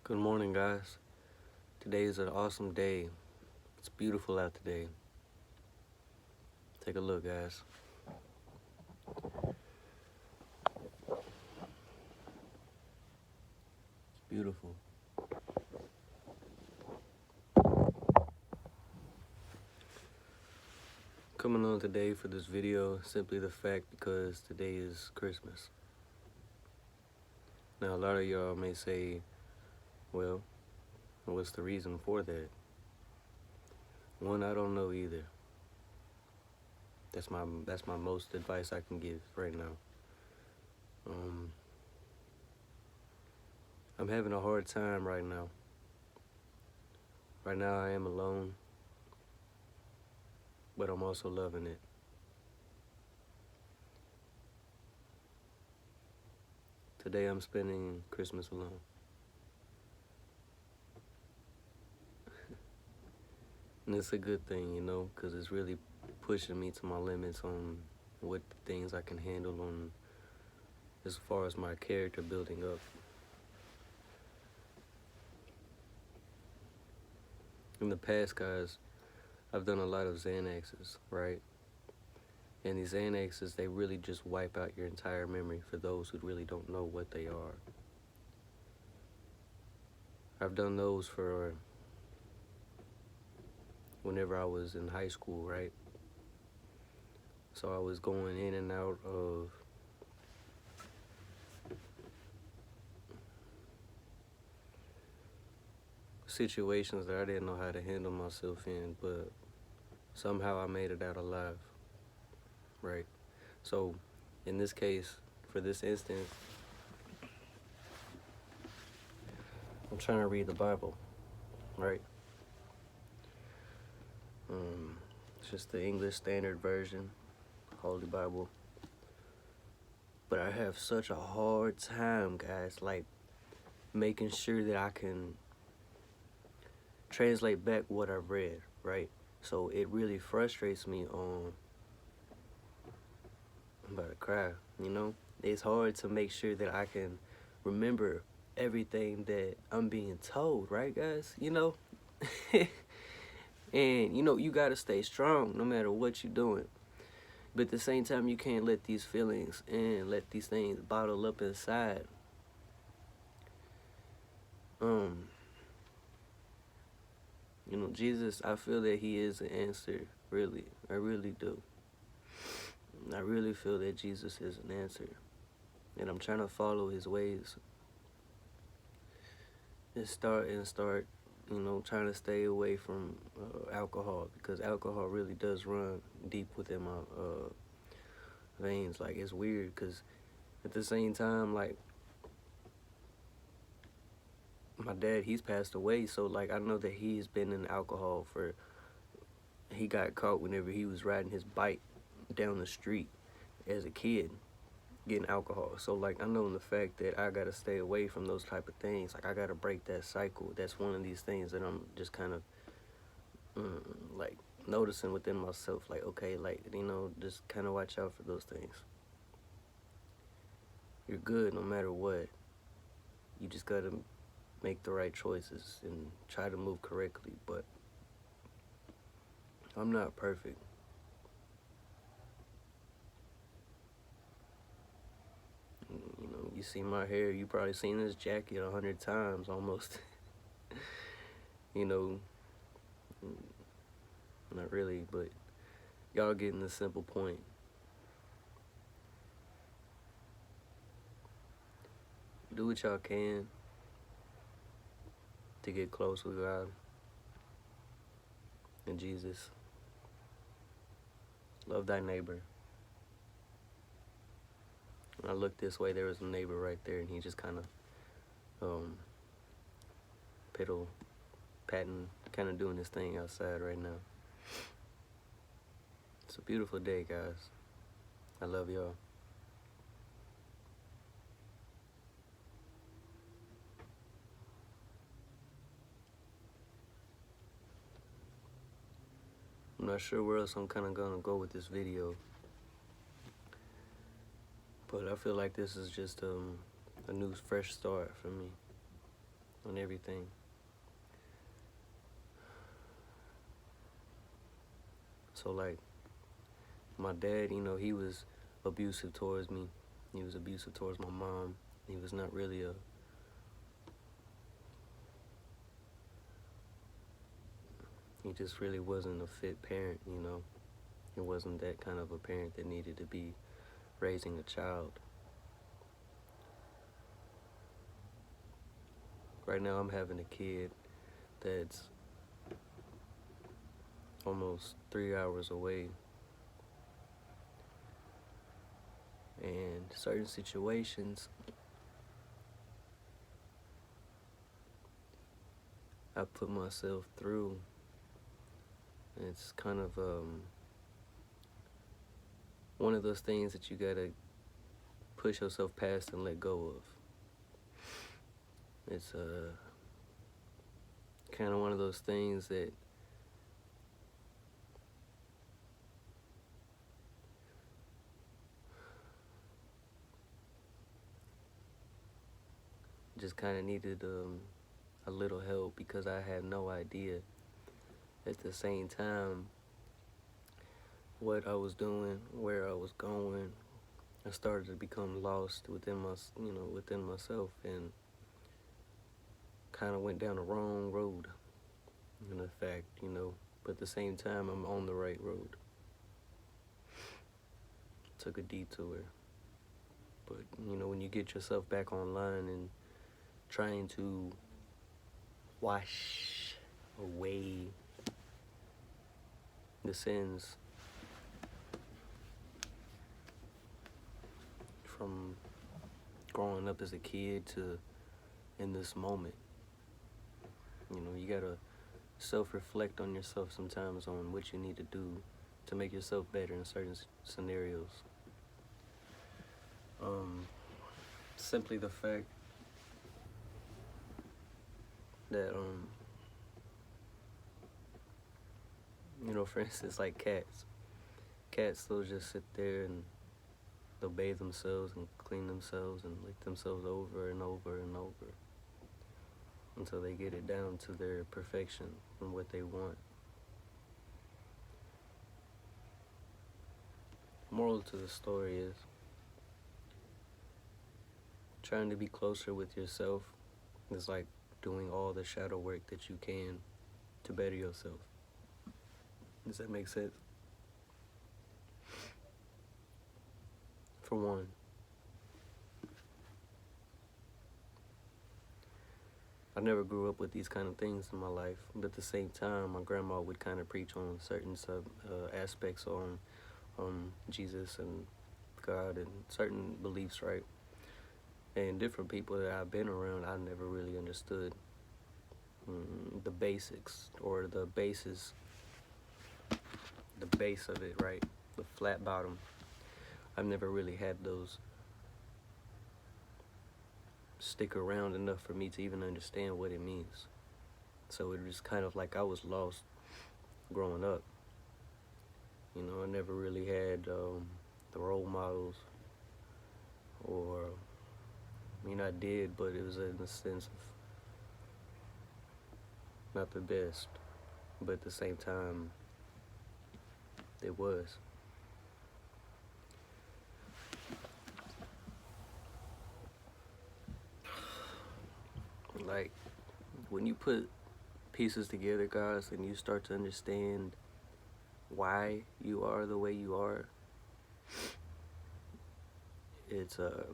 Good morning, guys. Today is an awesome day. It's beautiful out today. Take a look, guys. It's beautiful. Coming on today for this video, simply the fact because today is Christmas. Now, a lot of y'all may say, well, what's the reason for that? One, I don't know either. That's my most advice I can give right now. I'm having a hard time right now. Right now I am alone, but I'm also loving it. Today I'm spending Christmas alone. And it's a good thing, because it's really pushing me to my limits on what things I can handle on as far as my character building up. In the past, guys, I've done a lot of Xanaxes, right? And these Xanaxes, they really just wipe out your entire memory for those who really don't know what they are. I've done those for whenever I was in high school, right? So I was going in and out of situations that I didn't know how to handle myself in, but somehow I made it out alive, right? So in this case, for this instance, I'm trying to read the Bible, right? It's just the English Standard Version, Holy Bible. But I have such a hard time, guys, like making sure that I can translate back what I've read, right? So it really frustrates me on, I'm about to cry, It's hard to make sure that I can remember everything that I'm being told, right, guys? And, you got to stay strong no matter what you're doing. But at the same time, you can't let these feelings and let these things bottle up inside. Jesus, I feel that he is an answer, really. I really do. I really feel that Jesus is an answer. And I'm trying to follow his ways. And start, trying to stay away from alcohol, because alcohol really does run deep within my veins. Like, it's weird, because at the same time, like, my dad, he's passed away, so, like, I know that he's been in alcohol he got caught whenever he was riding his bike down the street as a kid, getting alcohol. So, like, I know the fact that I gotta stay away from those type of things. Like, I gotta break that cycle. That's one of these things that I'm just kind of like noticing within myself. Like, okay, like, just kind of watch out for those things. You're good no matter what. You just gotta make the right choices and try to move correctly. But I'm not perfect. You see my hair, you probably seen this jacket 100 times almost. Not really, but y'all getting the simple point. Do what y'all can to get close with God and Jesus. Love thy neighbor. When I looked this way, there was a neighbor right there, and he just kind of patting, kind of doing his thing outside right now. It's a beautiful day, guys. I love y'all. I'm not sure where else I'm kind of gonna go with this video, but I feel like this is just a new fresh start for me. on everything. So like my dad, he was abusive towards me. He was abusive towards my mom. He was not really he just really wasn't a fit parent. He wasn't that kind of a parent that needed to be raising a child. Right now I'm having a kid that's almost 3 hours away. And certain situations, I put myself through. It's kind of one of those things that you gotta push yourself past and let go of. It's kind of one of those things that just kind of needed a little help because I had no idea at the same time what I was doing, where I was going. I started to become lost within within myself, and kind of went down the wrong road. In fact, but at the same time, I'm on the right road. Took a detour. But, when you get yourself back online and trying to wash away the sins from growing up as a kid to in this moment, you gotta self-reflect on yourself sometimes on what you need to do to make yourself better in certain scenarios. Simply the fact that, for instance, like cats. Cats, they'll just sit there and they'll bathe themselves and clean themselves and lick themselves over and over and over until they get it down to their perfection and what they want. Moral to the story is trying to be closer with yourself is like doing all the shadow work that you can to better yourself. Does that make sense? For one, I never grew up with these kind of things in my life, but at the same time, my grandma would kind of preach on certain aspects on Jesus and God and certain beliefs, right? And different people that I've been around, I never really understood the basics or the basis, the base of it, right? The flat bottom. I've never really had those stick around enough for me to even understand what it means. So it was kind of like I was lost growing up. I never really had the role models, or, I did, but it was in the sense of not the best, but at the same time, it was. Like, when you put pieces together, guys, and you start to understand why you are the way you are, it's a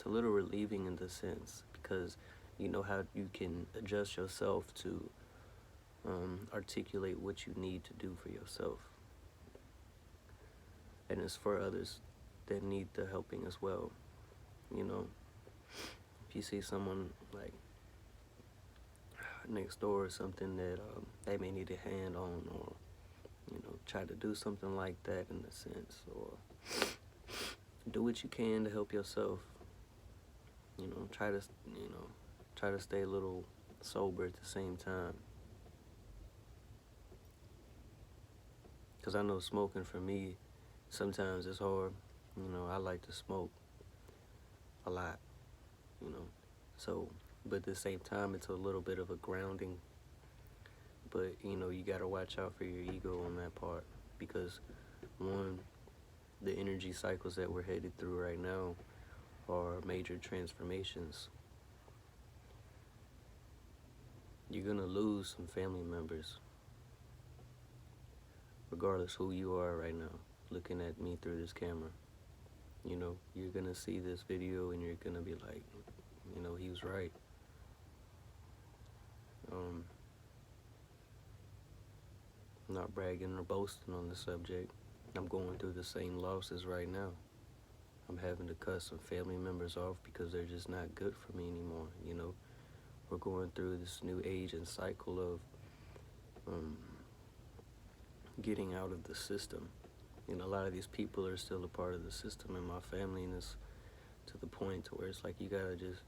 little relieving in the sense, because you know how you can adjust yourself to articulate what you need to do for yourself. And it's for others that need the helping as well. If you see someone like next door or something that they may need a hand on, or try to do something like that in a sense, or do what you can to help yourself. Try to stay a little sober at the same time. Because I know smoking for me, sometimes it's hard. I like to smoke a lot, so but at the same time, it's a little bit of a grounding. But you gotta watch out for your ego on that part, because one, the energy cycles that we're headed through right now are major transformations. You're gonna lose some family members, regardless who you are right now, looking at me through this camera. You're gonna see this video and you're gonna be like, he was right. I'm not bragging or boasting on the subject. I'm going through the same losses right now. I'm having to cut some family members off because they're just not good for me anymore. We're going through this new age and cycle of getting out of the system. A lot of these people are still a part of the system in my family, and it's to the point to where it's like you gotta just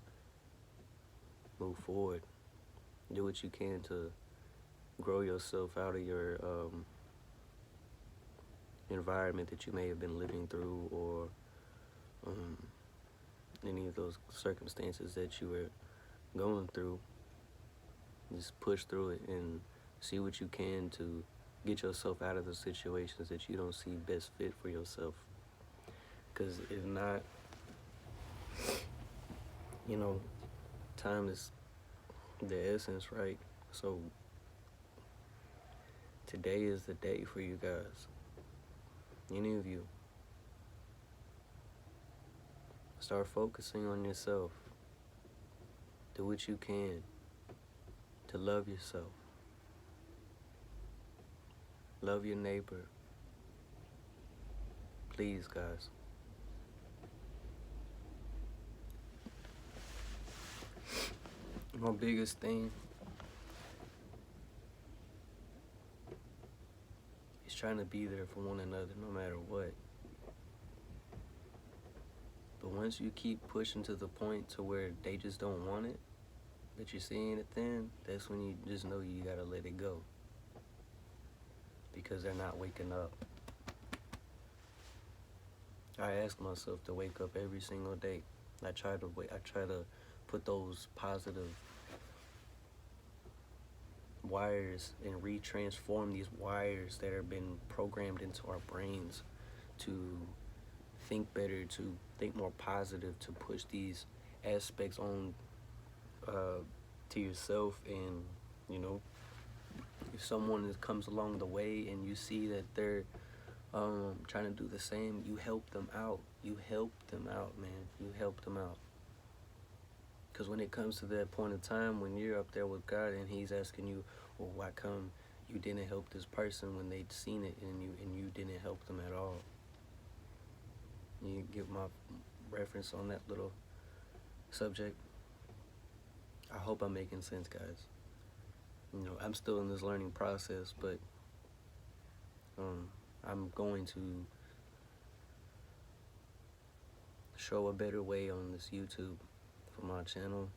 move forward. Do what you can to grow yourself out of your environment that you may have been living through, or any of those circumstances that you were going through. Just push through it and see what you can to get yourself out of the situations that you don't see best fit for yourself. Because if not, time is the essence, right? So today is the day for you guys. Any of you. Start focusing on yourself. Do what you can to love yourself. Love your neighbor. Please, guys. My biggest thing is trying to be there for one another no matter what. But once you keep pushing to the point to where they just don't want it, but you're seeing it then, that's when you just know you gotta let it go. Because they're not waking up. I ask myself to wake up every single day. I try to put those positive wires and retransform these wires that have been programmed into our brains to think better, to think more positive, to push these aspects on to yourself. And if someone comes along the way and you see that they're trying to do the same, you help them out. You help them out, man. You help them out. Because when it comes to that point of time when you're up there with God and he's asking you, well, why come you didn't help this person when they'd seen it and you didn't help them at all? You get my reference on that little subject? I hope I'm making sense, guys. I'm still in this learning process, but I'm going to show a better way on this YouTube for my channel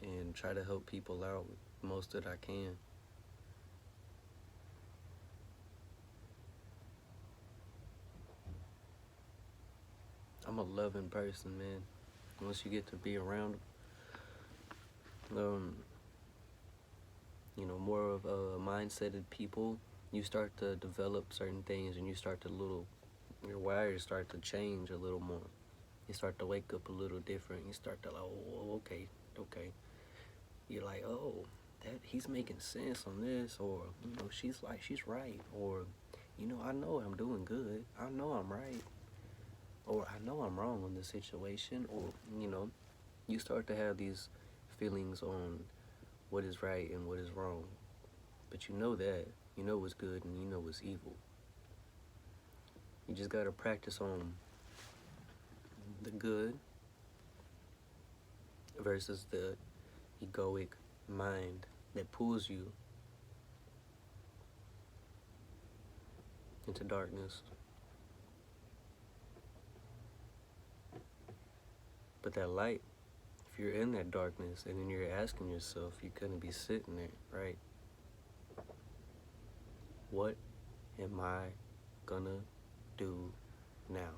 and try to help people out most that I can. I'm a loving person, man. Once you get to be around more of a mindseted people, you start to develop certain things and your wires start to change a little more. You start to wake up a little different. You start to like, oh, okay. You're like, oh, that he's making sense on this, or she's right, or I know I'm doing good. I know I'm right, or I know I'm wrong on this situation, or you start to have these feelings on what is right and what is wrong. But you know what's good and you know what's evil. You just gotta practice on the good versus the egoic mind that pulls you into darkness. But that light, if you're in that darkness and then you're asking yourself, you're gonna be sitting there, right? What am I gonna do now?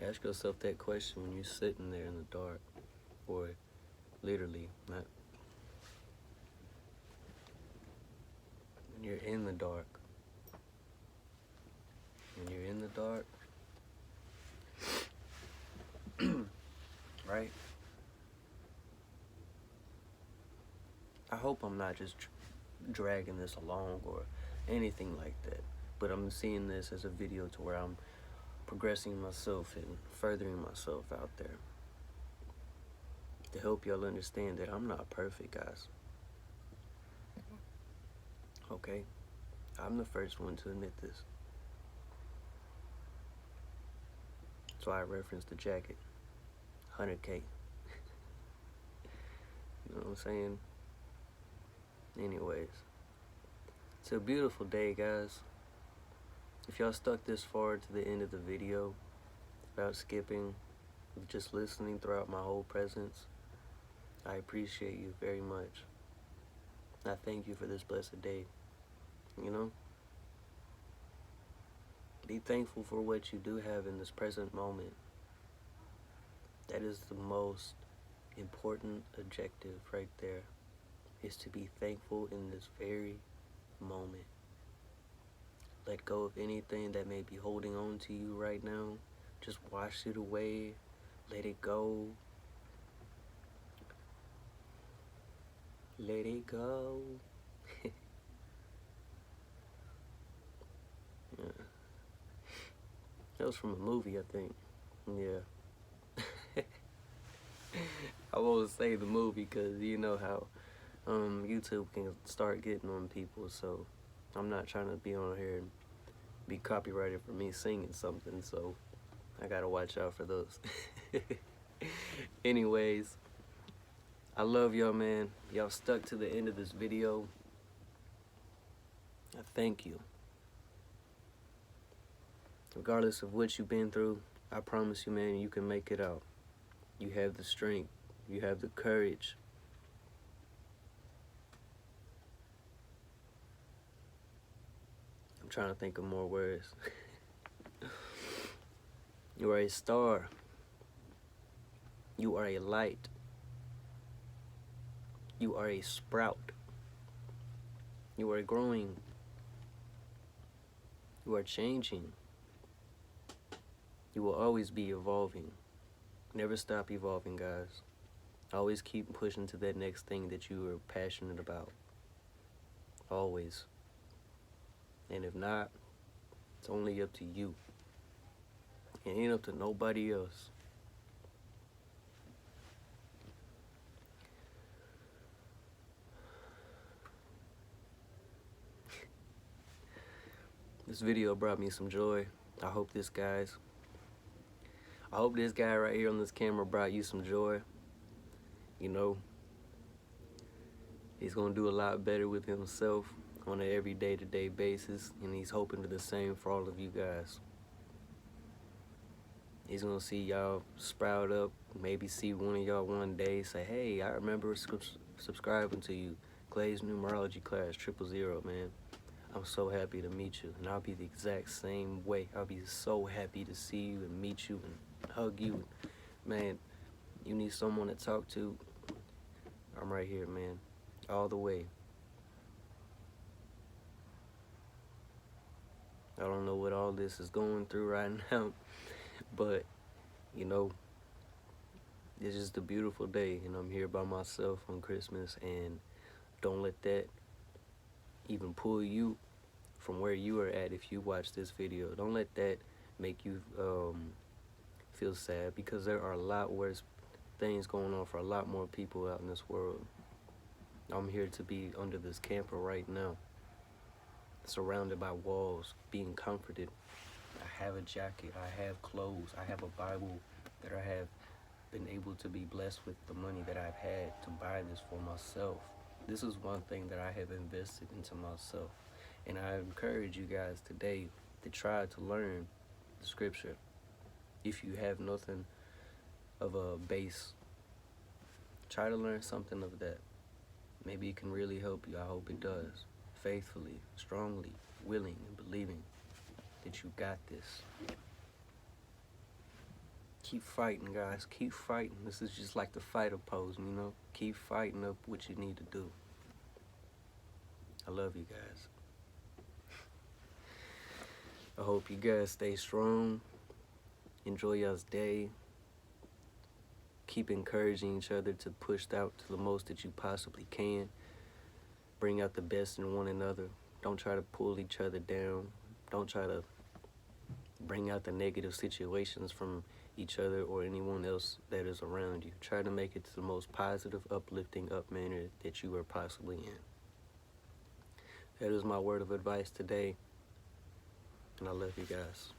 Ask yourself that question when you're sitting there in the dark, or literally, not when you're in the dark. When you're in the dark, right? I hope I'm not just dragging this along or anything like that, but I'm seeing this as a video to where I'm progressing myself and furthering myself out there to help y'all understand that I'm not perfect, guys. Okay? I'm the first one to admit this. That's why I referenced the jacket. 100K. You know what I'm saying? Anyways, it's a beautiful day, guys. If y'all stuck this far to the end of the video without skipping, just listening throughout my whole presence, I appreciate you very much. I thank you for this blessed day. You know? Be thankful for what you do have in this present moment. That is the most important objective right there, is to be thankful in this very moment. Let go of anything that may be holding on to you right now. Just wash it away. Let it go. Let it go. Yeah. That was from a movie, I think. Yeah. I won't say the movie because you know how YouTube can start getting on people, so I'm not trying to be on here and be copyrighted for me singing something, so I gotta watch out for those. Anyways, I love y'all, man. Y'all stuck to the end of this video. I thank you. Regardless of what you've been through, I promise you, man, you can make it out. You have the strength. You have the courage. I'm trying to think of more words. You are a star. You are a light. You are a sprout. You are growing. You are changing. You will always be evolving. Never stop evolving, guys. Always keep pushing to that next thing that you are passionate about. Always. And if not, it's only up to you. It ain't up to nobody else. This video brought me some joy. I hope this guy right here on this camera brought you some joy. You know, he's gonna do a lot better with himself on an every day-to-day basis, and he's hoping to do the same for all of you guys. He's gonna see y'all sprout up, maybe see one of y'all one day say, hey, I remember subscribing to you. Clay's Numerology class, 000, man. I'm so happy to meet you, and I'll be the exact same way. I'll be so happy to see you and meet you and hug you. Man, you need someone to talk to, I'm right here, man, all the way. I don't know what all this is going through right now, but, you know, it's just a beautiful day, and I'm here by myself on Christmas, and don't let that even pull you from where you are at if you watch this video. Don't let that make you feel sad, because there are a lot worse things going on for a lot more people out in this world. I'm here to be under this camper right now, surrounded by walls, being comforted. I have a jacket, I have clothes, I have a Bible that I have been able to be blessed with the money that I've had to buy this for myself. This is one thing that I have invested into myself. And I encourage you guys today to try to learn the scripture. If you have nothing of a base, try to learn something of that. Maybe it can really help you. I hope it does. Faithfully, strongly, willing, and believing that you got this. Keep fighting, guys. Keep fighting. This is just like the fighter pose, you know? Keep fighting up what you need to do. I love you guys. I hope you guys stay strong. Enjoy y'all's day. Keep encouraging each other to push out to the most that you possibly can. Bring out the best in one another. Don't try to pull each other down. Don't try to bring out the negative situations from each other or anyone else that is around you. Try to make it to the most positive, uplifting up manner that you are possibly in. That is my word of advice today, and I love you guys.